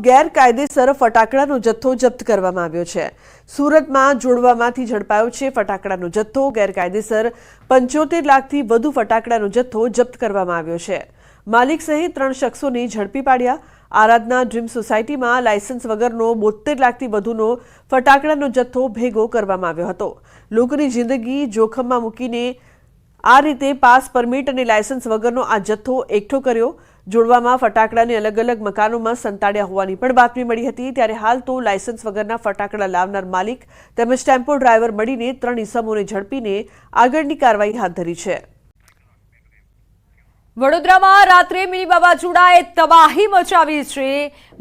ગેરકાયદેસર ફટાકડાનો જથ્થો જપ્ત કરવામાં આવ્યો છે। સુરતમાં જોડવામાંથી ઝડપાયો છે ફટાકડાનો જથ્થો। ગેરકાયદેસર 75 લાખથી વધુ ફટાકડાનો જથ્થો જપ્ત કરવામાં આવ્યો છે। માલિક સહિત 3 શખ્સોને ઝડપી પાડ્યા। આરાધના ડ્રીમ સોસાયટીમાં લાયસન્સ વગરનો 72 લાખથી વધુનો ફટાકડાનો જથ્થો ભેગો કરવામાં આવ્યો હતો। લોકોની જિંદગી જોખમમાં મૂકીને આ રીતે પાસ પરમિટ અને લાયસન્સ વગરનો આ જથ્થો એકઠો કર્યો। જોડવામાં ફટાકડાને અલગ અલગ મકાનોમાં સંતાડ્યા હોવાની પણ બાતમી મળી હતી। ત્યારે હાલ તો લાયસન્સ વગરના ફટાકડા લાવનાર માલિક તેમજ ટેમ્પો ડ્રાઈવર મળીને 3 ઇસમોને ઝડપીને આગળની કાર્યવાહી હાથ ધરી છે। વડોદરામાં રાત્રે મિની વાવાઝોડાએ તબાહી મચાવી છે।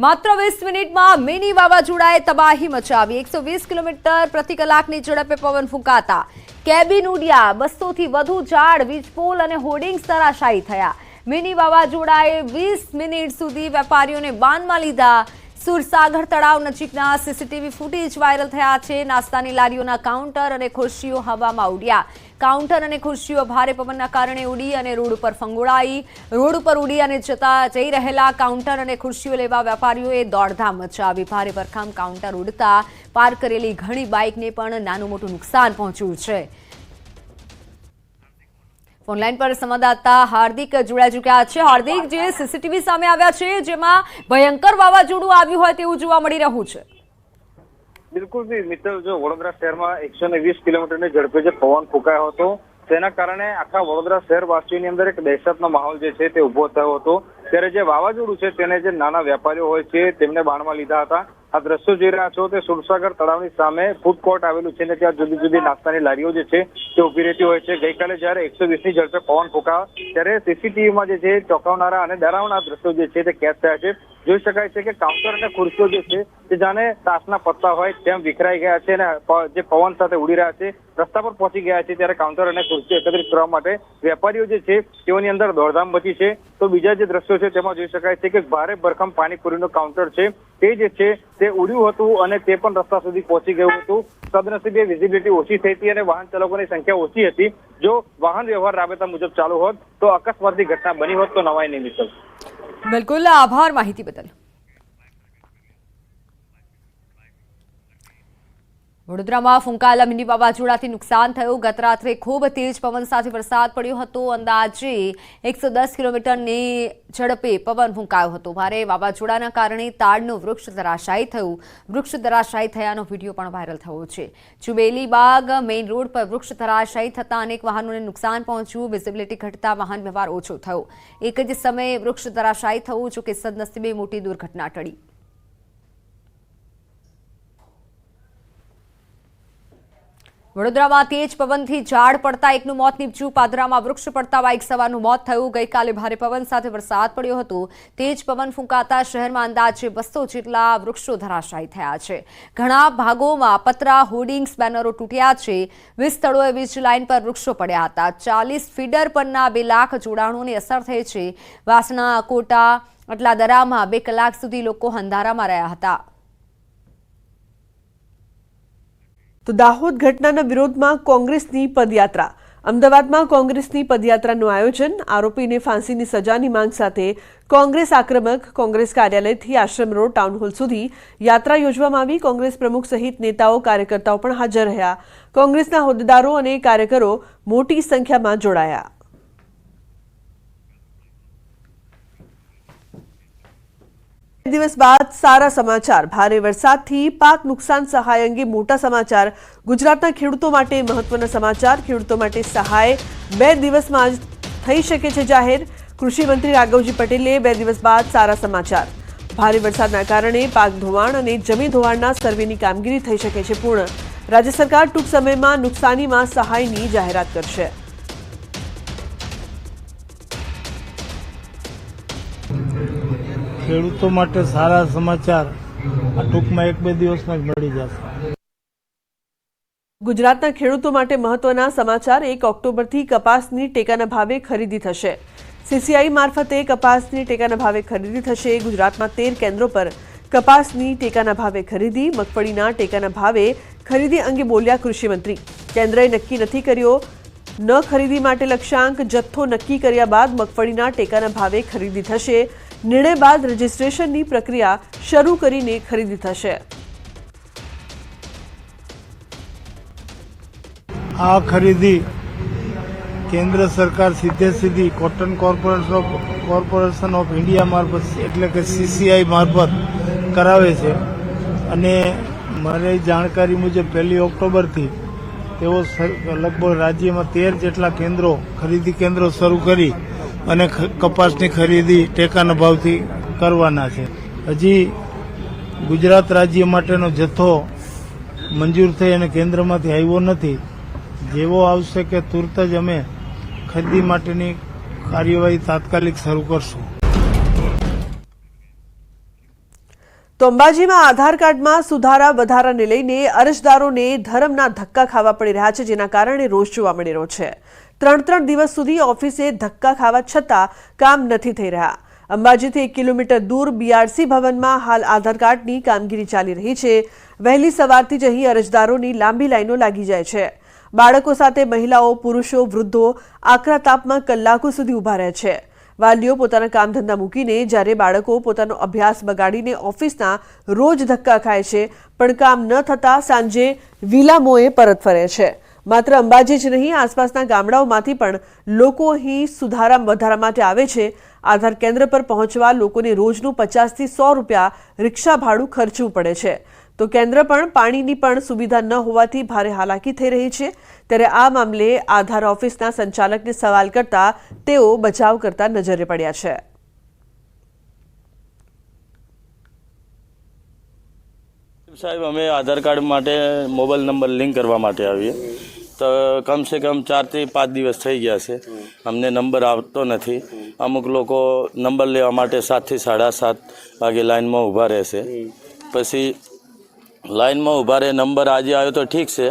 માત્ર 20 મિનિટમાં મિની વાવાઝોડાએ તબાહી મચાવી। 120 કિલોમીટર પ્રતિ કલાકની ઝડપે પવન ફૂંકાતા કેબિન ઉડ્યા। 200 થી વધુ ઝાડ, વીજપોલ અને હોર્ડિંગ્સ તરાશાયી થયા। મિની વાવાઝોડાએ 20 મિનિટ સુધી વેપારીઓને બાનમાં લીધા। સુરસાગર તળાવ નજીકના સીસીટીવી ફૂટેજ વાયરલ થયા છે। નાસ્તાની લારીઓના કાઉન્ટર અને ખુરશીઓ હવામાં ઉડ્યા। કાઉન્ટર અને ખુરશીઓ ભારે પવનના કારણે ઉડી અને રોડ ઉપર ફંગોળાઈ। રોડ ઉપર ઉડી અને જઈ રહેલા કાઉન્ટર અને ખુરશીઓ લેવા વેપારીઓએ દોડધામ મચાવી। ભારે ભરખમ કાઉન્ટર ઉડતા પાર્ક કરેલી ઘણી બાઇકને પણ નાનું મોટું નુકસાન પહોંચ્યું છે। ઓનલાઈન પર સંવાદદાતા હાર્દિક જોડાઈ ચૂક્યા છે। હાર્દિક, જે સીસીટીવી સામે આવ્યા છે જેમાં ભયંકર વાવાઝોડું આવ્યું હોય તેવું જોવા મળી રહ્યું છે। બિલકુલ મિત્ર, જો વડોદરા શહેરમાં 120 કિલોમીટરની ઝડપે જે પવન ફૂંકાયો હતો તેના કારણે આખા વડોદરા શહેરવાસીઓની અંદર એક દહેશતનો માહોલ જે છે તે ઉભો થયો હતો। ત્યારે જે વાવાઝોડું છે તેને જે નાના વેપારીઓ હોય છે તેમને બાણમાં લીધા હતા। આ દ્રશ્યો જોઈ રહ્યા છો તે સુરસાગર તળાવની સામે ફૂડ કોર્ટ આવેલું છે ને ત્યાં જુદી જુદી નાસ્તાની લારીઓ જે છે તે ઉભી રહેતી હોય છે। ગઈકાલે જયારે 120ની ઝડપે પવન ફૂંકાયો ત્યારે સીસીટીવીમાં જે છે ચોંકાવનારા અને ડરાવના દ્રશ્યો જે છે તે કેદ થયા છે। જોઈ શકાય છે કે કાઉન્ટર અને ખુરશીઓ જે છે તે જાણે તાશના પત્તા હોય તેમ વિખરાઈ ગયા છે અને જે પવન સાથે ઉડી રહ્યા છે રસ્તા પર પહોંચી ગયા છે। ત્યારે કાઉન્ટર અને ખુરશીઓ એકત્રિત કરવા માટે વેપારીઓ જે છે તેઓની અંદર દોડધામ મચી છે। તો બીજા જે દ્રશ્યો છે તેમાં જોઈ શકાય છે કે ભારે ભરખમ પાણીપુરીનું કાઉન્ટર છે તે જે છે તે ઉડ્યું હતું અને તે પણ રસ્તા સુધી પહોંચી ગયું હતું। સદનસીબે વિઝિબિલિટી ઓછી થઈ હતી અને વાહન ચાલકોની સંખ્યા ઓછી હતી। જો વાહન વ્યવહાર રાબેતા મુજબ ચાલુ હોત તો અકસ્માતની ઘટના બની હોત તો નવાઈ નહીં મિત્ર। બિલકુલ, આભાર માહિતી બદલ। વડોદરામાં ફૂંકાયેલા મિની વાવાઝોડાથી નુકસાન થયું। ગત રાત્રે ખૂબ તેજ પવન સાથે વરસાદ પડ્યો હતો। અંદાજે 110 કિલોમીટરની ઝડપે પવન ફૂંકાયો હતો। ભારે વાવાઝોડાના કારણે તાડનું વૃક્ષ ધરાશાયી થયું। વૃક્ષ ધરાશાયી થયાનો વિડીયો પણ વાયરલ થયો છે। ચુબેલીબાગ મેઇન રોડ પર વૃક્ષ ધરાશાયી થતાં અનેક વાહનોને નુકસાન પહોંચ્યું। વિઝિબિલિટી ઘટતા વાહન વ્યવહાર ઓછો થયો। એક જ સમયે વૃક્ષ ધરાશાયી થયું, જોકે સદનસીબે મોટી દુર્ઘટના ટળી। વડોદરામાં તેજ પવનથી ઝાડ પડતા એકનું મોત નીપજ્યું। પાદરામાં વૃક્ષ પડતા બાઇક સવારનું મોત થયું। ગઈકાલે ભારે પવન સાથે વરસાદ પડ્યો હતો। તેજ પવન ફૂંકાતા શહેરમાં અંદાજે 200 જેટલા વૃક્ષો ધરાશાયી થયા છે। ઘણા ભાગોમાં પતરા, હોર્ડિંગ્સ, બેનરો તૂટ્યા છે। 20 સ્થળોએ વીજ લાઇન પર વૃક્ષો પડ્યા હતા। 40 ફીડર પરના 2 લાખ જોડાણોની અસર થઈ છે। વાસણા, કોટા, અટલાદરામાં 2 કલાક સુધી લોકો અંધારામાં રહ્યા હતા। તો દાહોદ ઘટનાના વિરોધમાં કોંગ્રેસની પદયાત્રા। અમદાવાદમાં કોંગ્રેસની પદયાત્રાનું આયોજન। આરોપીને ફાંસીની સજાની માંગ સાથે કોંગ્રેસ આક્રમક। કોંગ્રેસ કાર્યાલયથી આશ્રમ રોડ ટાઉન હોલ સુધી યાત્રા યોજવામાં આવી। કોંગ્રેસ પ્રમુખ સહિત નેતાઓ, કાર્યકર્તાઓ પણ હાજર રહ્યા। કોંગ્રેસના હોદ્દેદારો અને કાર્યકરો મોટી સંખ્યામાં જોડાયા। દિવસ બાદ સારા સમાચાર। ભારે વરસાદથી પાક નુકસાન સહાય અંગે મોટા સમાચાર। ગુજરાતના ખેડૂતો માટે મહત્વના સમાચાર। ખેડૂતો માટે સહાય 2 દિવસમાં જ થઈ શકે છે જાહેર। કૃષિ મંત્રી રાઘવજી પટેલે 2 દિવસ બાદ સારા સમાચાર। ભારે વરસાદના કારણે પાક ધોવાણ અને જમીન ધોવાણના સર્વેની કામગીરી થઈ શકે છે પૂર્ણ। રાજ્ય સરકાર ટૂંક સમયમાં નુકસાનીમાં સહાયની જાહેરાત કરશે। ખેડૂતો માટે સારા સમાચાર ટૂંકમાં 1-2 દિવસમાં જ મળી જશે। ગુજરાતના ખેડૂતો માટે મહત્વના સમાચાર। 1 ઓક્ટોબરથી કપાસની ટેકાના ભાવે ખરીદી થશે। સીસીઆઈ મારફતે કપાસની ટેકાના ભાવે ખરીદી થશે। ગુજરાતમાં 13 કેન્દ્રો પર કપાસની ટેકાના ભાવે ખરીદી। મગફળીના ટેકાના ભાવે ખરીદી અંગે બોલ્યા કૃષિ મંત્રી। કેન્દ્રએ નક્કી નથી કર્યો ન ખરીદી માટે લક્ષ્યાંક। જથ્થો નક્કી કર્યા બાદ મગફળીના ટેકાના ભાવે ખરીદી થશે। નિર્ણય બાદ રજીસ્ટ્રેશનની પ્રક્રિયા શરૂ કરીને ખરીદી થશે. આ ખરીદી કેન્દ્ર સરકાર સીધી કોટન કોર્પોરેશન ઓફ ઇન્ડિયા મારફત એટલે કે CCI મારફત કરાવે છે અને મારી જાણકારી મુજબ 1 ઓક્ટોબરથી તેઓ લગભગ રાજ્યમાં 13 જેટલા ખરીદી કેન્દ્રો શરૂ કરી અને કપાસની ખરીદી ટેકાના ભાવથી કરવાના છે. હજી ગુજરાત રાજ્ય માટેનો જથ્થો મંજૂર થઈ અને કેન્દ્રમાંથી આવ્યો નથી. જેવો આવશે કે તુરત જ અમે ખરીદી માટેની કાર્યવાહી તાત્કાલિક શરૂ કરશું. તો અંબાજીમાં આધાર કાર્ડમાં સુધારા વધારાને લઈને અરજદારોને ધરમના ધક્કા ખાવા પડી રહ્યા છે, જેના કારણે રોષ જોવા મળી રહ્યો છે. 3 દિવસ સુધી ઓફિસે ધક્કા ખાવા છતાં કામ નથી થઈ રહ્યા. અંબાજીથી 1 કિલોમીટર દૂર BRC ભવનમાં હાલ આધાર કાર્ડની કામગીરી ચાલી રહી છે. વહેલી સવારથી જ અહીં અરજદારોની લાંબી લાઈનો લાગી જાય છે. બાળકો સાથે મહિલાઓ, પુરુષો, વૃદ્ધો આકરા તાપમાં કલાકો સુધી ઊભા રહે છે. વાલીઓ પોતાના કામ ધંધા મૂકીને જ્યારે બાળકો પોતાનો અભ્યાસ બગાડીને ઓફિસના રોજ ધક્કા ખાય છે, પણ કામ ન થતાં સાંજે વિલામોએ પરત ફરે છે. માત્ર અંબાજી જ નહીં, આસપાસના ગામડાઓમાંથી પણ લોકો અહીં સુધારા વધારા માટે આવે છે. આધાર કેન્દ્ર પર પહોંચવા લોકોને રોજનું 50 થી 100 રૂપિયા રિક્ષા ભાડું ખર્ચવું પડે છે. તો કેન્દ્ર પણ પાણીની પણ સુવિધા ન હોવાથી ભારે હાલાકી થઈ રહી છે. ત્યારે આ મામલે આધાર ઓફિસના સંચાલકને સવાલ કરતા તેઓ બચાવ કરતા નજરે પડ્યા છે. સાહેબ, અમે આધાર કાર્ડ માટે મોબાઈલ નંબર લિંક કરવા માટે આવીએ તો કમસે કમ 4 થી 5 દિવસ થઈ ગયા છે. અમને નંબર આવતો નથી. અમુક લોકો નંબર લેવા માટે 7 થી 7:30 વાગે લાઇનમાં ઊભા રહેશે. પછી લાઇનમાં ઊભા રહે, નંબર આજે આવ્યો તો ઠીક છે,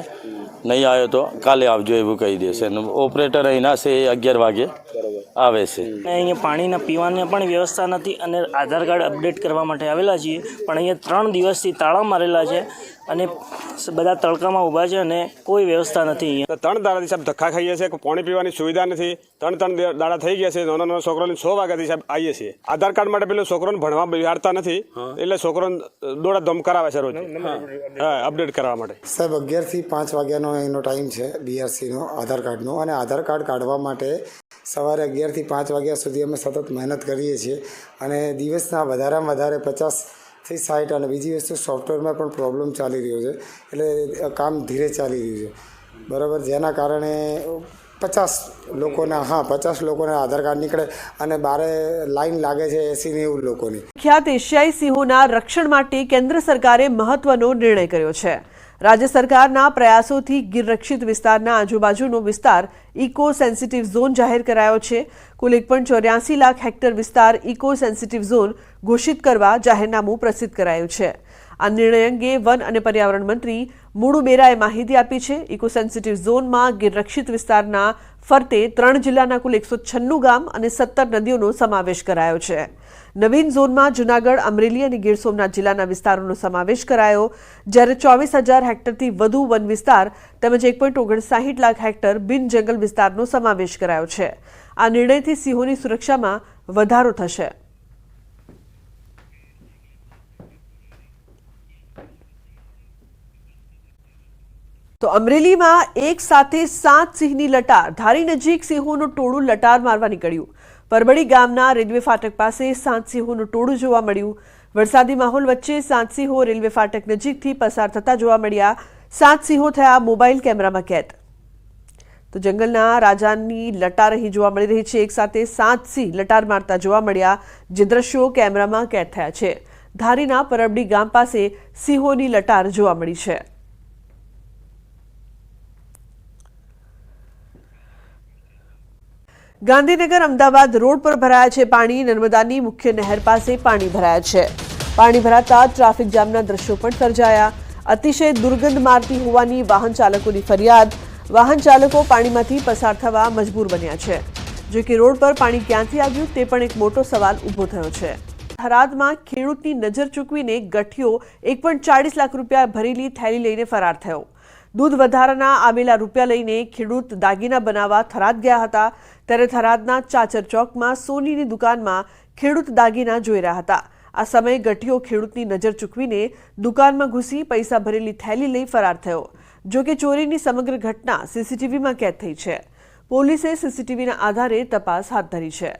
નહીં આવ્યો તો કાલે આવજો એવું કહી દેશે. ઓપરેટર અહીંના છે એ 11 વાગે આવે છે. અહીંયા પાણીના પીવાની પણ વ્યવસ્થા નથી અને આધાર કાર્ડ અપડેટ કરવા માટે આવેલા છીએ, પણ અહીંયા 3 દિવસથી તાળા મારેલા છે અને બધા તડકામાં ઊભા છે અને કોઈ વ્યવસ્થા નથી. અહીંયા 3 દાડાથી સાહેબ ધક્કા ખાઈએ છીએ, પાણી પીવાની સુવિધા નથી. 3 દાડા થઈ ગયા છે. નાના છોકરાને 6 વાગ્યાથી સાહેબ આવીએ છીએ. આધાર કાર્ડ માટે પેલો છોકરાને ભણવા બિહાડતા નથી, એટલે છોકરાને દોડાધમ કરાવે છે રોજ અપડેટ કરવા માટે. સાહેબ 11 થી 5 વાગ્યાનો એનો ટાઈમ છે BRCનો આધાર કાર્ડનો, અને આધાર કાર્ડ કાઢવા માટે સવારે 11 થી 5 વાગ્યા સુધી અમે સતત મહેનત કરીએ છીએ અને દિવસના વધારેમાં વધારે 50 થી 60. અને બીજી વસ્તુ સોફ્ટવેરમાં પણ પ્રોબ્લેમ ચાલી રહ્યો છે, એટલે કામ ધીરે ચાલી રહ્યું છે, બરાબર. જેના કારણે 50 લોકોને આધાર કાર્ડ નીકળે અને બારે લાઈન લાગે છે 80-90 લોકોની. ખ્યાત એશિયાઈ સિંહોના રક્ષણ માટે કેન્દ્ર સરકારે મહત્વનો નિર્ણય કર્યો છે. રાજ્ય સરકારના પ્રયાસોથી ગીર રક્ષિત વિસ્તારના આજુબાજુનો વિસ્તાર ઇકો સેન્સિટિવ ઝોન જાહેર કરાયો છે. કુલ 1.84 લાખ હેક્ટર વિસ્તાર ઇકો સેન્સિટિવ ઝોન ઘોષિત કરવા જાહેરનામું પ્રસિદ્ધ કરાયું છે. આ નિર્ણય અંગે વન અને પર્યાવરણ મંત્રી મુડુ બેરાએ માહિતી આપી છે. ઇકો સેન્સિટિવ ઝોનમાં ગીર રક્ષિત વિસ્તારના ફરતે 3 જિલ્લાના કુલ 196 ગામ અને 17 નદીઓનો સમાવેશ કરાયો છે. નવીન ઝોનમાં જૂનાગઢ, અમરેલી અને ગીર સોમનાથ જિલ્લાના વિસ્તારોનો સમાવેશ કરાયો, જ્યારે 24,000 હેક્ટરથી વધુ વન વિસ્તાર તેમજ 1.59 લાખ હેક્ટર બિન જંગલ વિસ્તારનો સમાવેશ કરાયો છે. આ નિર્ણયથી સિંહોની સુરક્ષામાં વધારો થશે. તો અમરેલીમાં એક સાથે 7 સિંહની લટાર. ધારી નજીક સિંહોનું ટોળું લટાર મારવા નીકળ્યું. પરબડી ગામના રેલવે ફાટક પાસે 7 સિંહોનું ટોળું જોવા મળ્યું. વરસાદી માહોલ વચ્ચે 7 સિંહો રેલવે ફાટક નજીકથી પસાર થતા જોવા મળ્યા. 7 સિંહો થયા મોબાઈલ કેમેરામાં કેદ. તો જંગલના રાજાની લટાર અહીં જોવા મળી રહી છે. એક સાથે 7 સિંહ લટાર મારતા જોવા મળ્યા, જે દ્રશ્યો કેમેરામાં કેદ થયા છે. ધારીના પરબડી ગામ પાસે સિંહોની લટાર જોવા મળી છે. ગાંધીનગર અમદાવાદ રોડ પર ભરાયા છે પાણી. નર્મદાની મુખ્ય નહેર પાસે પાણી ભરાયા છે. પાણી ભરાતા ટ્રાફિક જામના દ્રશ્યો પણ સર્જાયા. અતિશય દુર્ગંધ મારતી હોવાની વાહન ચાલકોની ફરિયાદ. વાહન ચાલકો પાણીમાંથી પસાર થવા મજબૂર બન્યા છે. જો કે રોડ પર પાણી ક્યાંથી આવ્યું તે પણ એક મોટો સવાલ ઊભો થયો છે. થરાદમાં ખેડૂતની નજર ચૂકવીને ગઠિયો 1.40 લાખ રૂપિયા ભરેલી થેલી લઈને ફરાર થયો. દૂધ વધારાના આવેલા રૂપિયા લઈને ખેડૂત દાગીના બનાવવા થરાદ ગયા હતા, ત્યારે થરાદના ચાચર ચોકમાં સોનીની દુકાનમાં ખેડૂત દાગીના જોઈ રહ્યા હતા। આ સમયે ગઠિયો ખેડૂતની નજર ચૂકવીને દુકાનમાં ઘૂસી પૈસા ભરેલી થેલી લઈ ફરાર થયો। જો કે ચોરીની સમગ્ર ઘટના સીસીટીવીમાં કેદ થઈ છે। પોલીસે સીસીટીવીના આધારે તપાસ હાથ ધરી છે।